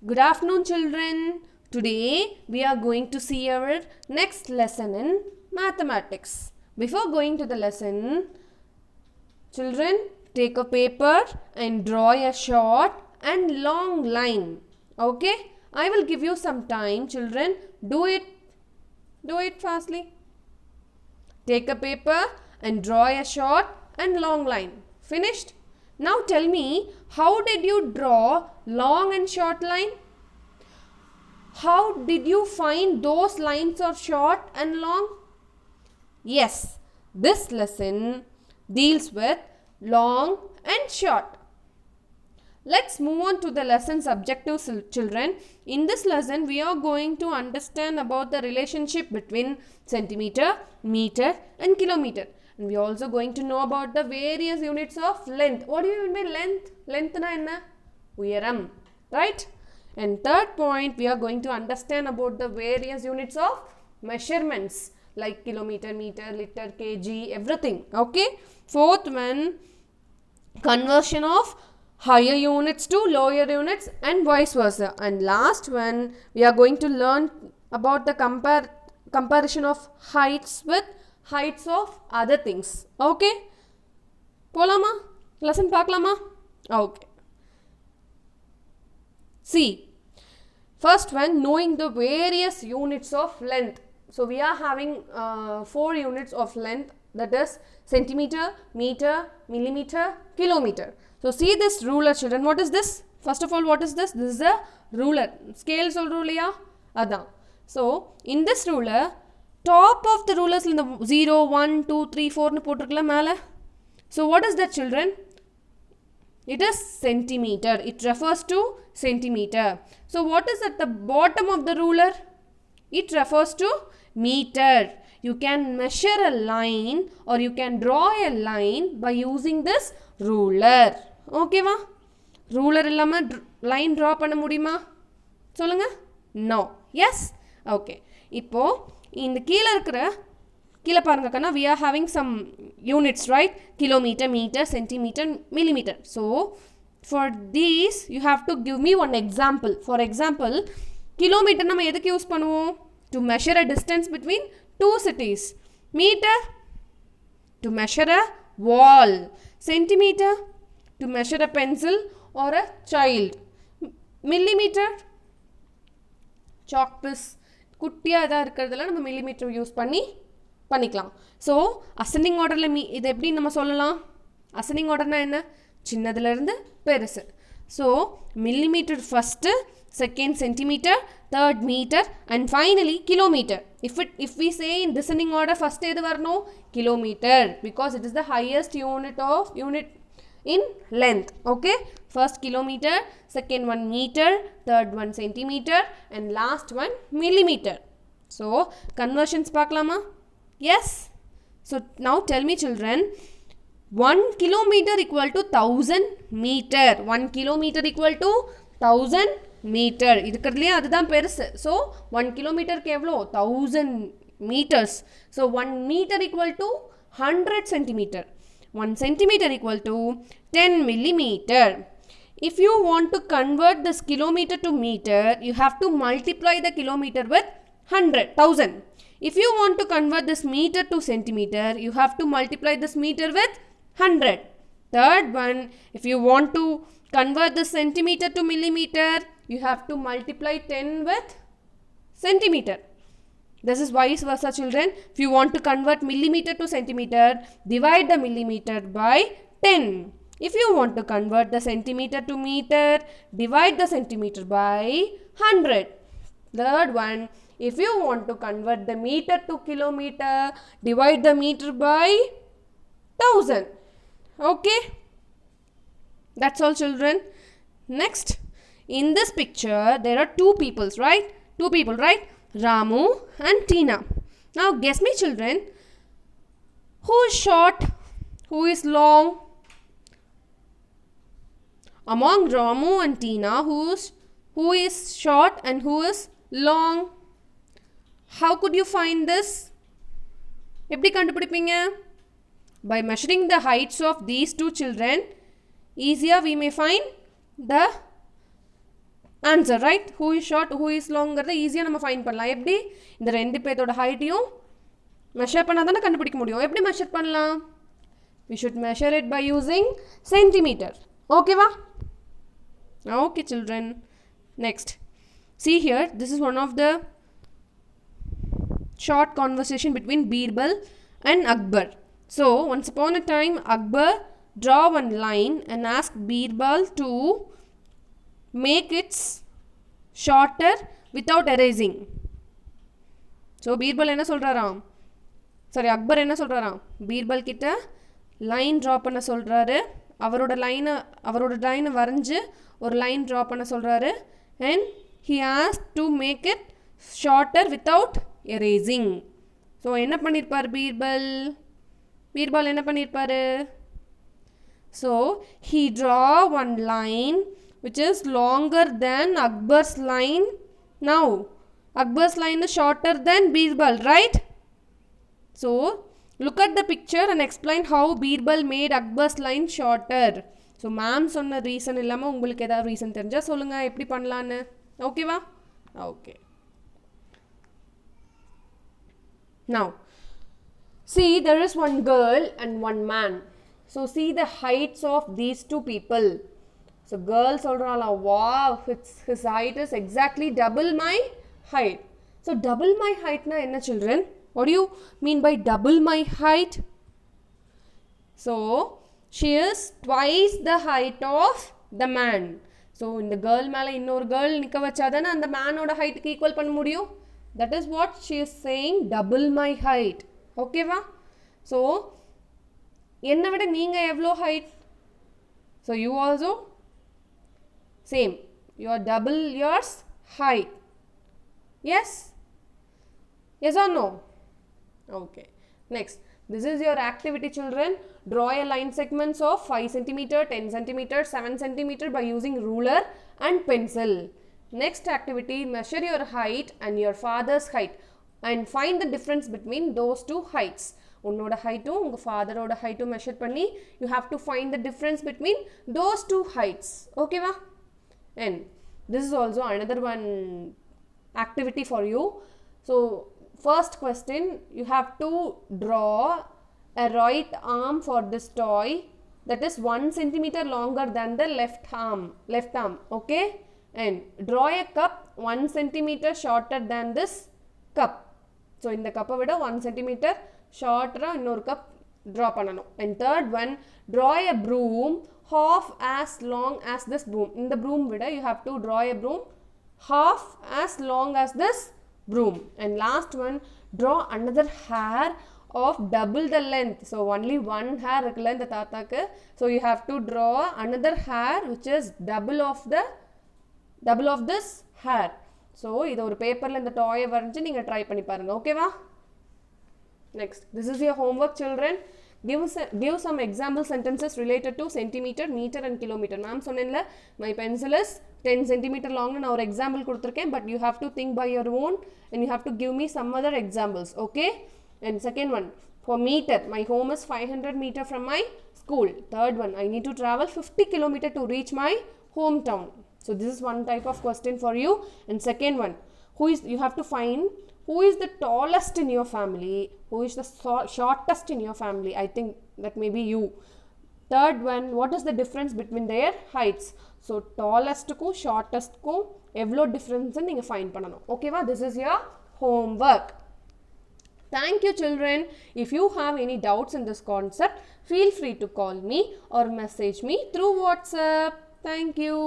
Good afternoon, children. Today we are going to see our next lesson in mathematics. Before going to the lesson, children, take a paper and draw a short and long line. Okay? I will give you some time, children. Do it. Do it fastly. Take a paper and draw a short and long line. Finished? Now tell me, how did you draw long and short line? How did you find those lines are short and long? Yes, this lesson deals with long and short. Let's move on to the lesson's objectives, children. In this lesson, we are going to understand about the relationship between centimeter, meter and kilometer. And we are also going to know about the various units of length. What do you mean by length? Length na enna? Uyaram. Right? And third point, we are going to understand about the various units of measurements like kilometer, meter, liter, kg, everything. Okay? Fourth one, conversion of higher units to lower units and vice versa. And last one, we are going to learn about the comparison of heights with heights of other things. Okay? Polama? Lesson paakalama? Okay. See, first one, knowing the various units of length. So we are having 4 units of length, that is centimeter, meter, millimeter, kilometer. So see this ruler, children. What is this? First of all, what is this? This is a ruler. Scale solrulaya? Adha. So in this ruler, top of the rulers in the 0, 1, 2, 3, 4 nu potrukala mala. So what is that, children? It is centimeter. It refers to centimeter. So what is at the bottom of the ruler? It refers to meter. You can measure a line or you can draw a line by using this ruler. Okay va? Ruler illama line draw panna mudiyuma? Solunga? No. Yes? Okay. Ipo இந்த கீழ இருக்கிற கீழ பாருங்க கண்ணா, we are having some units, right? Kilometer, meter, centimeter, millimeter. So for these you have to give me one example. For example, kilometer நம்ம எதுக்கு use பண்ணுவோம்? To measure a distance between two cities. Meter, to measure a wall. Centimeter, to measure a pencil or a child. Millimeter, chalk piece. குட்டியா இதா இருக்குறதுல நம்ம millimeter use பண்ணிக்கலாம். So ascending ஆர்டரில் இது எப்படி நம்ம சொல்லலாம்? அசெண்டிங் ஆர்டர்னா என்ன? சின்னதுல இருந்து பெருசு. So millimeter first, second centimeter, third meter and finally kilometer. If we say in descending order, first எது வரணும்? Kilometer, because it is the highest unit in length. Okay, first kilometer, second one meter, third one centimeter and last one millimeter. So conversions பார்க்கலாமா? Yes. So now tell me, children, 1 kilometer equal to 1000 meter. 1 kilometer equal to 1000 meter. இதுக்கிறதுலே அதுதான் பெருசு. So 1 kilometer எவ்வளோ? 1000 meters. So 1 meter equal to 100 centimeter. 1 centimeter equal to 10 millimeter. If you want to convert this kilometer to meter, you have to multiply the kilometer with 100,000. If you want to convert this meter to centimeter, you have to multiply this meter with 100. Third one, if you want to convert the centimeter to millimeter, you have to multiply 10 with centimeter. This is vice versa, children. If you want to convert millimeter to centimeter, divide the millimeter by 10. If you want to convert the centimeter to meter, divide the centimeter by 100. Third one, if you want to convert the meter to kilometer, divide the meter by 1000. Okay? That's all, children. Next, in this picture, there are two people, right? Ramu and Tina. Now, guess me, children. Who is short? Who is long? Among Ramu and Tina, who is short and who is long? How could you find this? எப்படி கண்டுபிடிப்பீங்க? By measuring the heights of these two children, easier we may find the answer, right? Who is short, who is long ஈஸியாக நம்ம find பண்ணலாம். எப்படி? இந்த ரெண்டு பேர்த்தோட ஹைட்டையும் measure பண்ணால் தானே கண்டுபிடிக்க முடியும். எப்படி மெஷர் பண்ணலாம்? We should measure it by using centimeter. Okay va? Okay children. Next. See here, this is one of the short conversation between Birbal and Akbar. So, once upon a time, Akbar draw one line and ask Birbal to make it shorter without erasing. So, Birbal என்ன சொல்றாராம்? Sorry, Akbar என்ன சொல்றாராம்? Birbal கிட்ட line draw பண்ண சொல்கிறாரு. அவரோட லைனை வரைஞ்சி ஒரு லைன் ட்ரா பண்ண சொல்கிறாரு. And he asked to make it shorter without erasing. So என்ன பண்ணியிருப்பார் பீர்பால் என்ன பண்ணியிருப்பார்? So he draw one line which is longer than Akbar's line. Now Akbar's line is shorter than Birbal, right? So look at the picture and explain how Birbal made Akbar's line shorter. So ma'am சொன்ன reason இல்லாமல் உங்களுக்கு ஏதாவது reason தெரிஞ்சால் சொல்லுங்கள் எப்படி பண்ணலான்னு. ஓகேவா? Okay. Now see, there is one girl and one man. So see the heights of these two people. So girl சொல்கிறாளா, wow, his height is exactly double my height. So double my height na என்ன children? What do you mean by double my height? So she is twice the height of the man. So இந்த girl மேலே இன்னொரு girl நிற்க வச்சாதானே அந்த மேனோட ஹைட்டுக்கு equal பண்ண முடியும். That is what she is saying, double my height. ஓகேவா? So என்னை விட நீங்கள் எவ்வளோ height? So you also same, you are double yours height. Yes? Yes or no? Okay. Next, this is your activity children. Draw a line segments of 5 cm, 10 cm, 7 cm by using ruler and pencil. Next activity, measure your height and your father's height and find the difference between those two heights. உன்னோட ஹைட்டும் உங்கள் ஃபாதரோட ஹைட்டும் measure பண்ணி you have to find the difference between those two heights. ஓகேவா? And this is also another one activity for you. So first question, you have to draw a right arm for this toy that is 1 centimeter longer than the left arm. Okay? And draw a cup 1 centimeter shorter than this cup. So in the cup விட 1 centimeter shorter இன்னொரு cup draw பண்ணணும். And third one, draw a broom half as long as this broom. In the broom விட you have to draw a broom half as long as this broom. And last one, draw another hair of double the length. So only one hair இருக்குல்ல இந்த தாத்தாக்கு. So you have to draw another hair which is double of this hair. So இது ஒரு பேப்பரில் இந்த டாயை வரைஞ்சி நீங்கள் try பண்ணி பாருங்கள். ஓகேவா? Next, this is your homework children. Give some example sentences related to centimeter, meter and kilometer. Ma'am சொன்னேன்ல, my pencil is 10 centimeter long நான் ஒரு example கொடுத்துருக்கேன், but you have to think by your own and you have to give me some other examples. Okay? And second one, for meter, my home is 500 meter from my school. Third one, I need to travel 50 kilometer to reach my hometown. So this is one type of question for you. And second one, you have to find who is the tallest in your family, who is the shortest in your family. I think that may be you. Third one, what is the difference between their heights? So tallest ku shortest ku evlo difference neenga find pananum. Okay va? This is your homework. Thank you children. If you have any doubts in this concept, feel free to call me or message me through WhatsApp. Thank you.